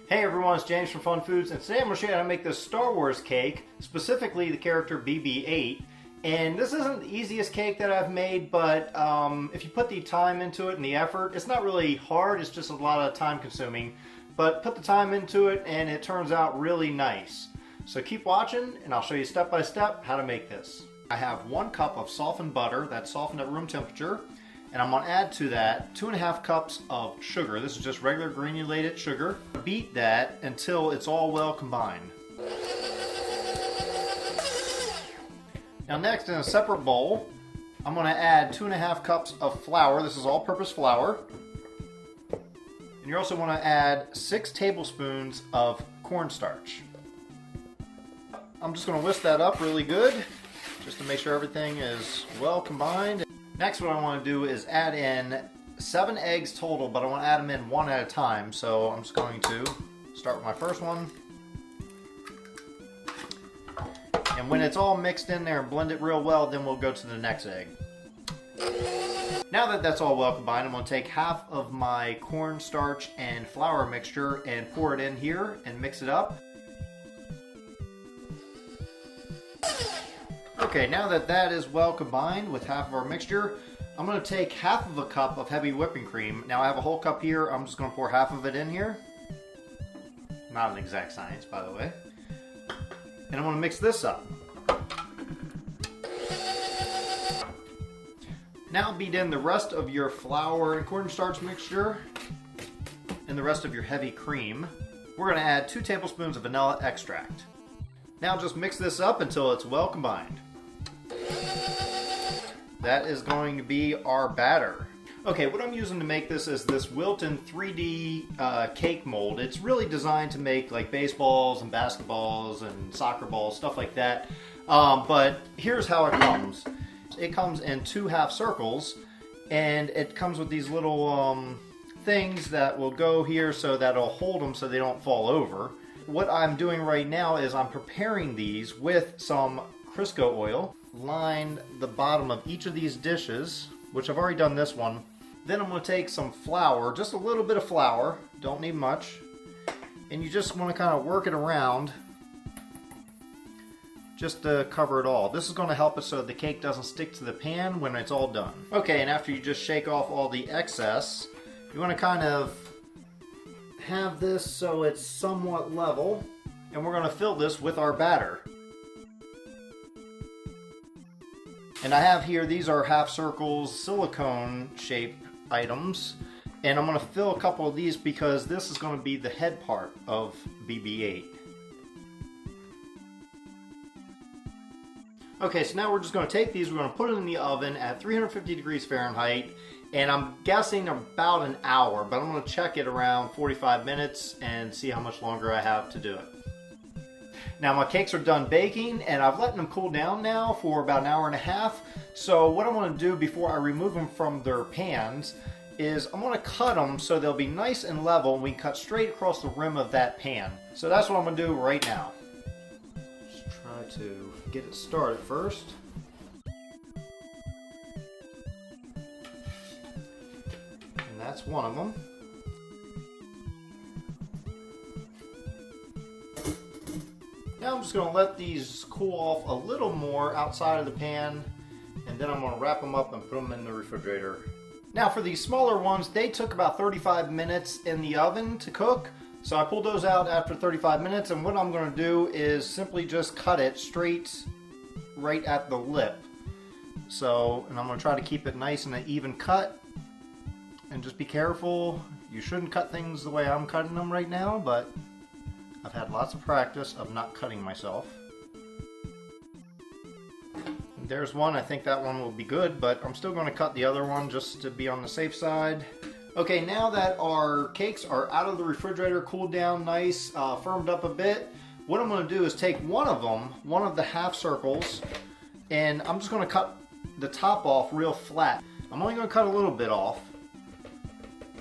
Hey everyone, it's James from FunFoods, and today I'm going to show you how to make this Star Wars cake, specifically the character BB-8. And this isn't the easiest cake that I've made, but if you put the time into it and the effort, it's not really hard, it's just a lot of time consuming. But put the time into it and it turns out really nice. So keep watching and I'll show you step by step how to make this. I have 1 cup of softened butter that's softened at room temperature. And I'm going to add to that 2.5 cups of sugar. This is just regular granulated sugar. Beat that until it's all well combined. Now next, in a separate bowl, I'm going to add 2.5 cups of flour. This is all-purpose flour. And you also want to add 6 tablespoons of cornstarch. I'm just going to whisk that up really good, just to make sure everything is well combined. Next, what I want to do is add in 7 eggs total, but I want to add them in one at a time. So I'm just going to start with my first one. And when it's all mixed in there and blend it real well, then we'll go to the next egg. Now that that's all well combined, I'm going to take half of my cornstarch and flour mixture and pour it in here and mix it up. Okay, now that that is well combined with half of our mixture, I'm going to take half of a cup of heavy whipping cream. Now I have a whole cup here, I'm just going to pour half of it in here. Not an exact science, by the way. And I'm going to mix this up. Now beat in the rest of your flour and cornstarch mixture and the rest of your heavy cream. We're going to add 2 tablespoons of vanilla extract. Now just mix this up until it's well combined. That is going to be our batter. Okay, what I'm using to make this is this Wilton 3D cake mold. It's really designed to make like baseballs and basketballs and soccer balls, stuff like that. But here's how it comes. It comes in 2 half circles, and it comes with these little things that will go here so that it'll hold them so they don't fall over. What I'm doing right now is I'm preparing these with some Crisco oil. Line the bottom of each of these dishes, which I've already done this one. Then I'm going to take some flour, just a little bit of flour, don't need much, and you just want to kind of work it around just to cover it all. This is going to help it so the cake doesn't stick to the pan when it's all done. Okay, and after you just shake off all the excess, you want to kind of have this so it's somewhat level, and we're going to fill this with our batter. And I have here, these are half circles, silicone shaped items, and I'm going to fill a couple of these because this is going to be the head part of BB-8. Okay, so now we're just going to take these, we're going to put it in the oven at 350 degrees Fahrenheit, and I'm guessing about an hour, but I'm going to check it around 45 minutes and see how much longer I have to do it. Now my cakes are done baking, and I've let them cool down now for about an hour and a half. So what I want to do before I remove them from their pans is I'm going to cut them so they'll be nice and level, and we can cut straight across the rim of that pan. So that's what I'm going to do right now. Just try to get it started first. And that's one of them. Now I'm just going to let these cool off a little more outside of the pan, and then I'm going to wrap them up and put them in the refrigerator. Now for these smaller ones, they took about 35 minutes in the oven to cook, so I pulled those out after 35 minutes, and what I'm going to do is simply just cut it straight right at the lip. So, and I'm going to try to keep it nice and an even cut, and just be careful. You shouldn't cut things the way I'm cutting them right now, but I've had lots of practice of not cutting myself. There's one, I think that one will be good, but I'm still going to cut the other one just to be on the safe side. Okay, now that our cakes are out of the refrigerator, cooled down nice, firmed up a bit, what I'm going to do is take one of them, one of the half circles, and I'm just going to cut the top off real flat. I'm only going to cut a little bit off,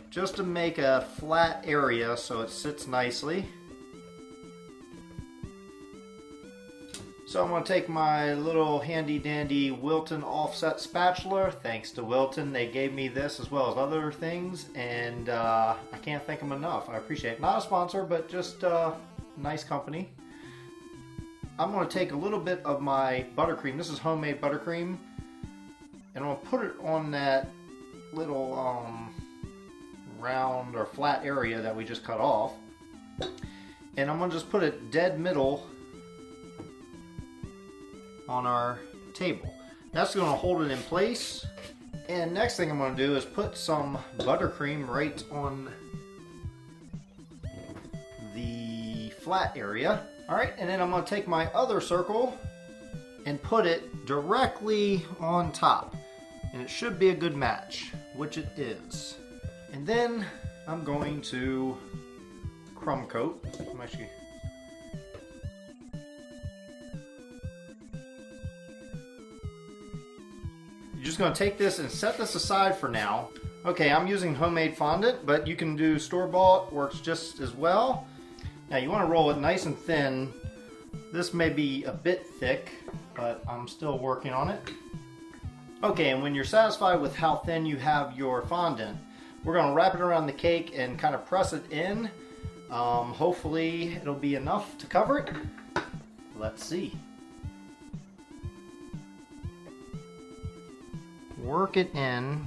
just to make a flat area so it sits nicely. So I'm going to take my little handy dandy Wilton offset spatula. Thanks to Wilton, they gave me this as well as other things, and I can't thank them enough. I appreciate it. Not a sponsor, but just nice company. I'm going to take a little bit of my buttercream. This is homemade buttercream, and I'm going to put it on that little round or flat area that we just cut off, and I'm going to just put it dead middle on our table. That's going to hold it in place. And next thing I'm going to do is put some buttercream right on the flat area. Alright, and then I'm going to take my other circle and put it directly on top. And it should be a good match, which it is. And then I'm going to crumb coat. You're just going to take this and set this aside for now. Okay, I'm using homemade fondant, but you can do store-bought, works just as well. Now you want to roll it nice and thin. This may be a bit thick, but I'm still working on it. Okay, and when you're satisfied with how thin you have your fondant, we're going to wrap it around the cake and kind of press it in. Hopefully it'll be enough to cover it. Let's see. Work it in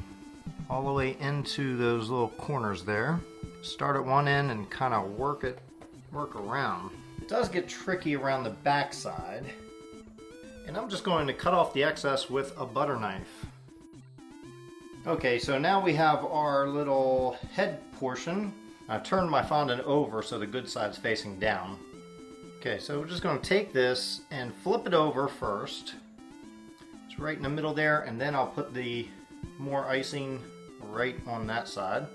all the way into those little corners there. Start at one end and kind of work around. It does get tricky around the back side, and I'm just going to cut off the excess with a butter knife. Okay, so now we have our little head portion. I turned my fondant over so the good side's facing down. Okay, so we're just going to take this and flip it over first. It's right in the middle there, and then I'll put the more icing right on that side.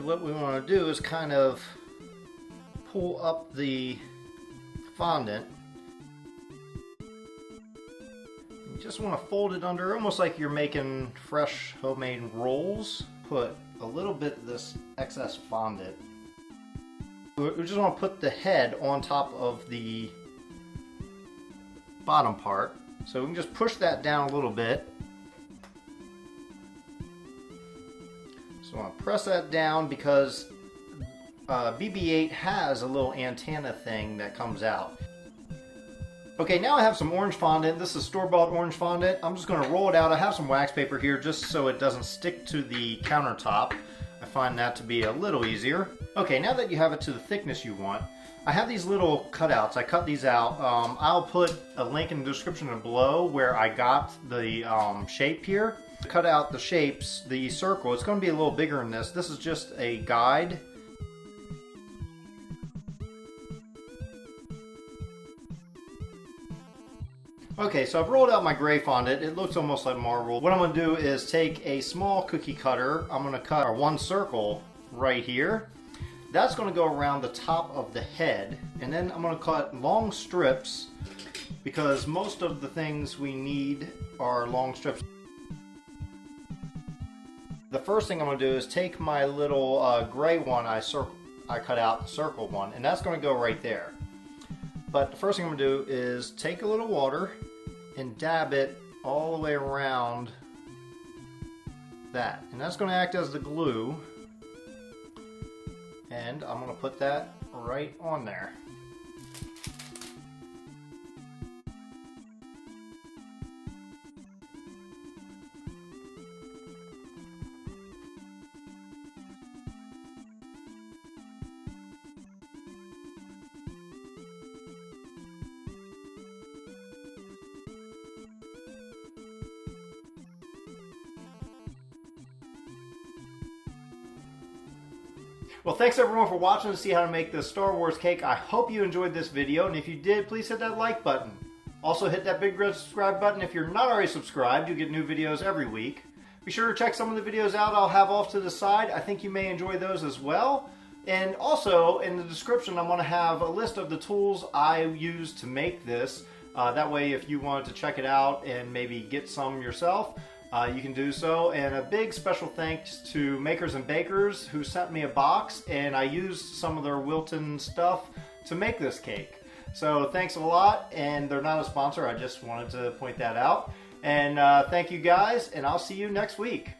What we want to do is kind of pull up the fondant. You just want to fold it under, almost like you're making fresh homemade rolls. Put a little bit of this excess fondant. We just want to put the head on top of the bottom part. So we can just push that down a little bit. So I want to press that down because BB-8 has a little antenna thing that comes out. Okay, now I have some orange fondant. This is store-bought orange fondant. I'm just going to roll it out. I have some wax paper here just so it doesn't stick to the countertop. I find that to be a little easier. Okay, now that you have it to the thickness you want, I have these little cutouts. I cut these out. I'll put a link in the description below where I got the shape here. Cut out the shapes, the circle. It's going to be a little bigger than this. This is just a guide. Okay, so I've rolled out my gray fondant. It looks almost like marble. What I'm going to do is take a small cookie cutter. I'm going to cut one circle right here. That's going to go around the top of the head, and then I'm going to cut long strips because most of the things we need are long strips. The first thing I'm going to do is take my little gray one I cut out, the circle one, and that's going to go right there. But the first thing I'm going to do is take a little water and dab it all the way around that, and that's going to act as the glue. And I'm going to put that right on there. Well, thanks everyone for watching to see how to make this Star Wars cake. I hope you enjoyed this video, and if you did, please hit that like button. Also hit that big red subscribe button if you're not already subscribed. You get new videos every week. Be sure to check some of the videos out I'll have off to the side. I think you may enjoy those as well. And also, in the description, I'm going to have a list of the tools I use to make this. That way, if you wanted to check it out and maybe get some yourself, you can do so. And a big special thanks to Makers and Bakers who sent me a box, and I used some of their Wilton stuff to make this cake. So thanks a lot, and they're not a sponsor, I just wanted to point that out. And thank you guys, and I'll see you next week.